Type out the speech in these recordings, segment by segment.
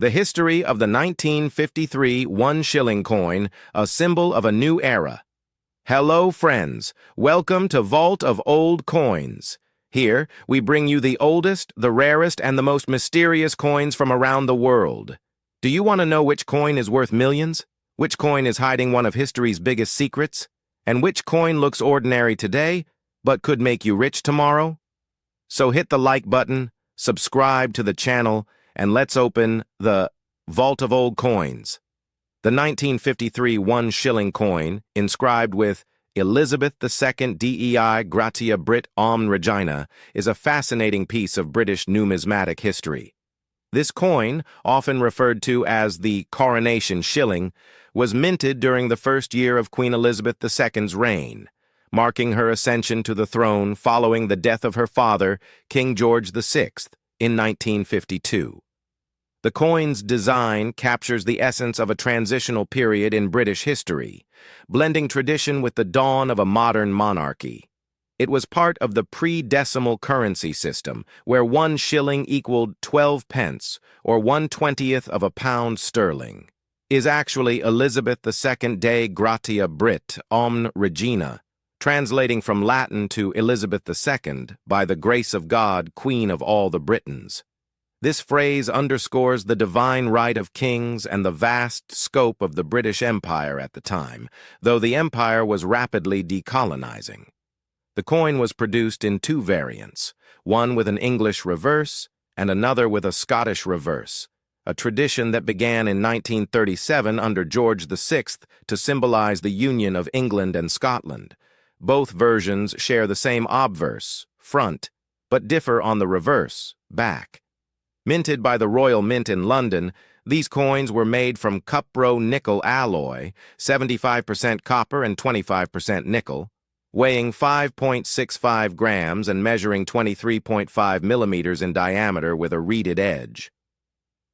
The history of the 1953 1 shilling coin, a symbol of a new era. Hello, friends. Welcome to Vault of Old Coins. Here, we bring you the oldest, the rarest, and the most mysterious coins from around the world. Do you want to know which coin is worth millions? Which coin is hiding one of history's biggest secrets? And which coin looks ordinary today, but could make you rich tomorrow? So hit the like button, subscribe to the channel, and let's open the Vault of Old Coins. The 1953 1 shilling coin, inscribed with Elizabeth II Dei Gratia Brit Omne Regina, is a fascinating piece of British numismatic history. This coin, often referred to as the Coronation shilling, was minted during the first year of Queen Elizabeth II's reign, marking her ascension to the throne following the death of her father, King George VI, in 1952. The coin's design captures the essence of a transitional period in British history, blending tradition with the dawn of a modern monarchy. It was part of the pre-decimal currency system, where 1 shilling equaled 12 pence, or 1/20th of a pound sterling, is actually Elizabeth II Dei Gratia Brit Omne Regina, translating from Latin to Elizabeth II, by the grace of God, Queen of all the Britons. This phrase underscores the divine right of kings and the vast scope of the British Empire at the time, though the empire was rapidly decolonizing. The coin was produced in two variants, one with an English reverse and another with a Scottish reverse, a tradition that began in 1937 under George VI to symbolize the union of England and Scotland. Both versions share the same obverse, front, but differ on the reverse, back. Minted by the Royal Mint in London, these coins were made from cupro nickel alloy, 75% copper and 25% nickel, weighing 5.65 grams and measuring 23.5 millimeters in diameter with a reeded edge.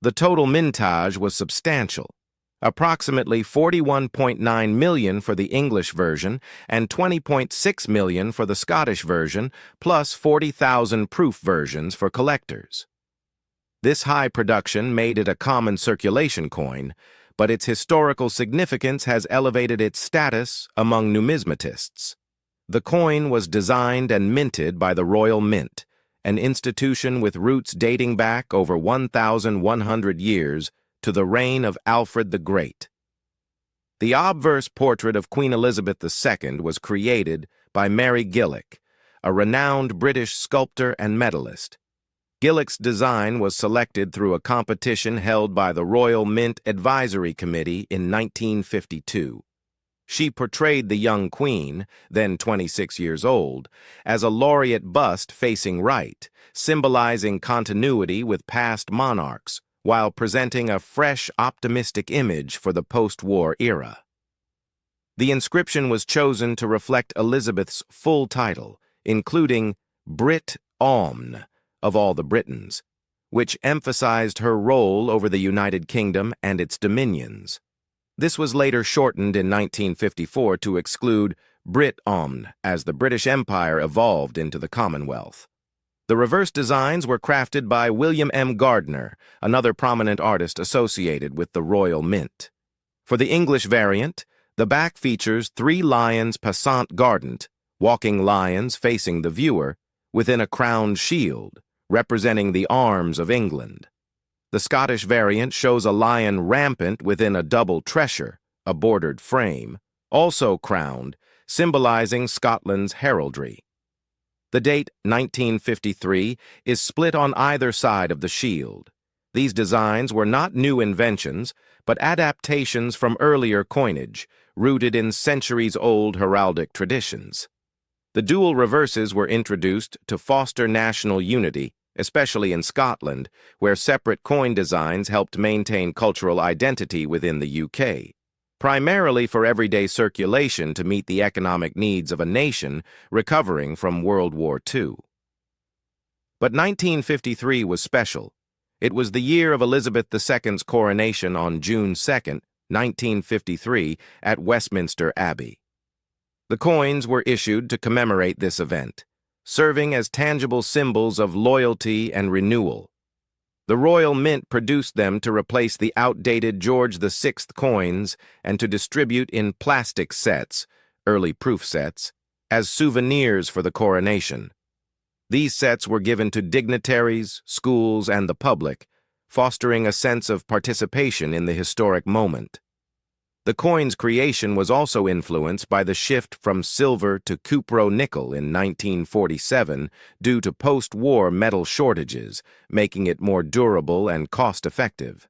The total mintage was substantial, approximately 41.9 million for the English version and 20.6 million for the Scottish version, plus 40,000 proof versions for collectors. This high production made it a common circulation coin, but its historical significance has elevated its status among numismatists. The coin was designed and minted by the Royal Mint, an institution with roots dating back over 1,100 years to the reign of Alfred the Great. The obverse portrait of Queen Elizabeth II was created by Mary Gillick, a renowned British sculptor and medalist. Gillick's design was selected through a competition held by the Royal Mint Advisory Committee in 1952. She portrayed the young queen, then 26 years old, as a laureate bust facing right, symbolizing continuity with past monarchs, while presenting a fresh, optimistic image for the post-war era. The inscription was chosen to reflect Elizabeth's full title, including Brit Omne, of all the Britons, which emphasized her role over the United Kingdom and its dominions. This was later shortened in 1954 to exclude Brit Omne as the British Empire evolved into the Commonwealth. The reverse designs were crafted by William M. Gardner, another prominent artist associated with the Royal Mint. For the English variant, the back features 3 lions passant gardant, walking lions facing the viewer, within a crowned shield, representing the arms of England. The Scottish variant shows a lion rampant within a double tressure, a bordered frame, also crowned, symbolizing Scotland's heraldry. The date 1953 is split on either side of the shield. These designs were not new inventions, but adaptations from earlier coinage, rooted in centuries-old heraldic traditions. The dual reverses were introduced to foster national unity, especially in Scotland, where separate coin designs helped maintain cultural identity within the UK, primarily for everyday circulation to meet the economic needs of a nation recovering from World War II. But 1953 was special. It was the year of Elizabeth II's coronation on June 2, 1953, at Westminster Abbey. The coins were issued to commemorate this event, serving as tangible symbols of loyalty and renewal. The Royal Mint produced them to replace the outdated George VI coins and to distribute in plastic sets, early proof sets, as souvenirs for the coronation. These sets were given to dignitaries, schools, and the public, fostering a sense of participation in the historic moment. The coin's creation was also influenced by the shift from silver to cupro-nickel in 1947 due to post-war metal shortages, making it more durable and cost-effective.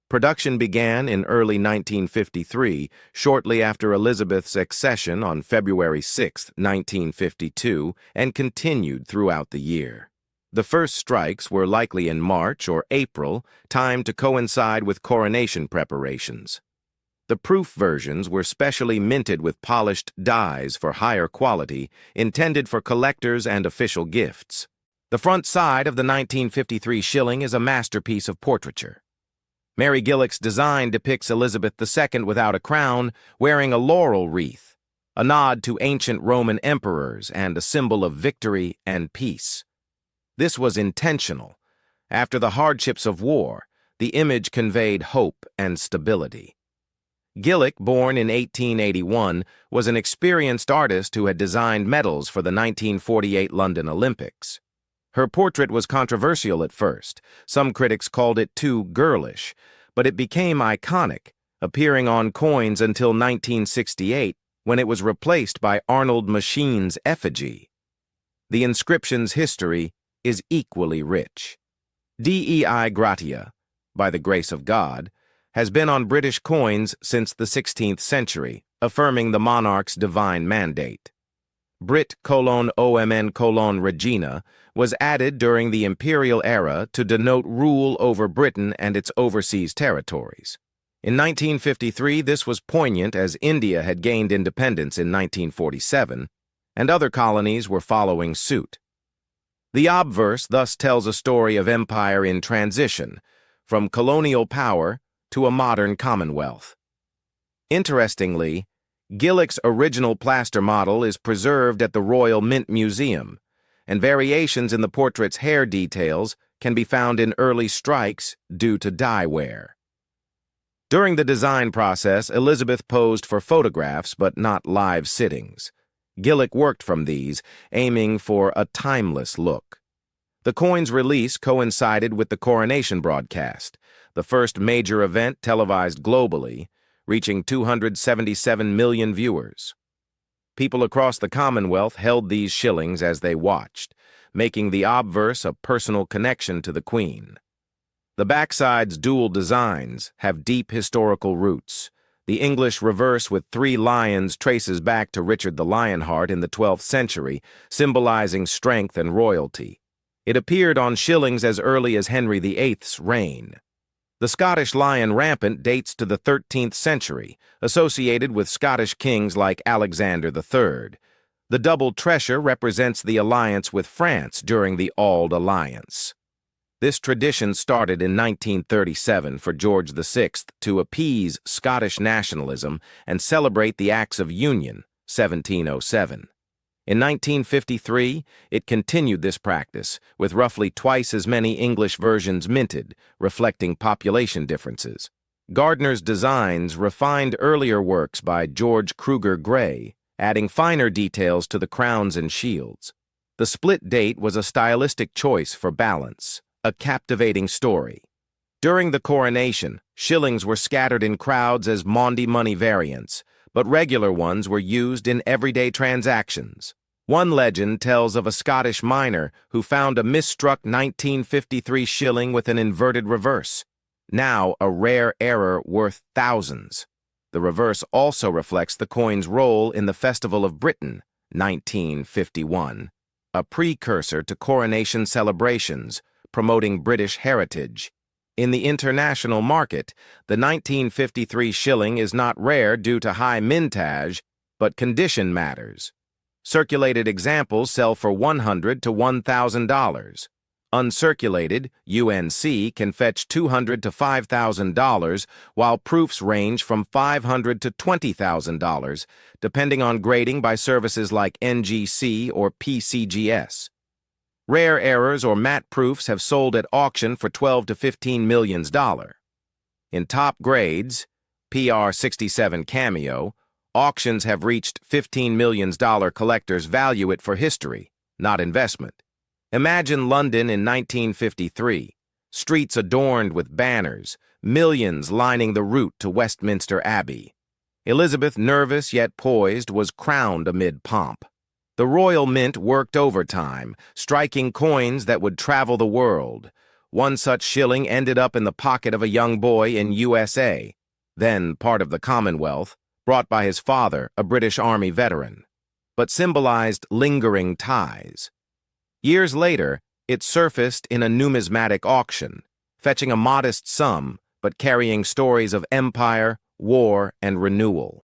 Production began in early 1953, shortly after Elizabeth's accession on February 6, 1952, and continued throughout the year. The first strikes were likely in March or April, timed to coincide with coronation preparations. The proof versions were specially minted with polished dies for higher quality, intended for collectors and official gifts. The front side of the 1953 shilling is a masterpiece of portraiture. Mary Gillick's design depicts Elizabeth II without a crown, wearing a laurel wreath, a nod to ancient Roman emperors and a symbol of victory and peace. This was intentional. After the hardships of war, the image conveyed hope and stability. Gillick, born in 1881, was an experienced artist who had designed medals for the 1948 London Olympics. Her portrait was controversial at first. Some critics called it too girlish, but it became iconic, appearing on coins until 1968, when it was replaced by Arnold Machine's effigy. The inscription's history is equally rich. Dei gratia, by the grace of God, has been on British coins since the 16th century, affirming the monarch's divine mandate. Brit:(OMN:) was added during the imperial era to denote rule over Britain and its overseas territories. In 1953, this was poignant as India had gained independence in 1947, and other colonies were following suit. The obverse thus tells a story of empire in transition, from colonial power to a modern commonwealth. Interestingly, Gillick's original plaster model is preserved at the Royal Mint Museum, and variations in the portrait's hair details can be found in early strikes due to dye wear. During the design process, Elizabeth posed for photographs but not live sittings. Gillick worked from these, aiming for a timeless look. The coin's release coincided with the coronation broadcast, the first major event televised globally, reaching 277 million viewers. People across the Commonwealth held these shillings as they watched, making the obverse a personal connection to the Queen. The backside's dual designs have deep historical roots. The English reverse with 3 lions traces back to Richard the Lionheart in the 12th century, symbolizing strength and royalty. It appeared on shillings as early as Henry VIII's reign. The Scottish lion rampant dates to the 13th century, associated with Scottish kings like Alexander III. The double treasure represents the alliance with France during the Auld Alliance. This tradition started in 1937 for George VI to appease Scottish nationalism and celebrate the Acts of Union, 1707. In 1953, it continued this practice, with roughly twice as many English versions minted, reflecting population differences. Gardner's designs refined earlier works by George Kruger Gray, adding finer details to the crowns and shields. The split date was a stylistic choice for balance, a captivating story. During the coronation, shillings were scattered in crowds as Maundy money variants, but regular ones were used in everyday transactions. One legend tells of a Scottish miner who found a misstruck 1953 shilling with an inverted reverse, now a rare error worth thousands. The reverse also reflects the coin's role in the Festival of Britain, 1951, a precursor to coronation celebrations, promoting British heritage. In the international market, the 1953 shilling is not rare due to high mintage, but condition matters. Circulated examples sell for $100 to $1,000. Uncirculated, UNC, can fetch $200 to $5,000, while proofs range from $500 to $20,000, depending on grading by services like NGC or PCGS. Rare errors or matte proofs have sold at auction for $12 to $15 million. In top grades, PR67 Cameo, auctions have reached $15 million. Collectors value it for history, not investment. Imagine London in 1953, streets adorned with banners, millions lining the route to Westminster Abbey. Elizabeth, nervous yet poised, was crowned amid pomp. The Royal Mint worked overtime, striking coins that would travel the world. One such shilling ended up in the pocket of a young boy in USA, then part of the Commonwealth, brought by his father, a British Army veteran, but symbolized lingering ties. Years later, it surfaced in a numismatic auction, fetching a modest sum but carrying stories of empire, war, and renewal.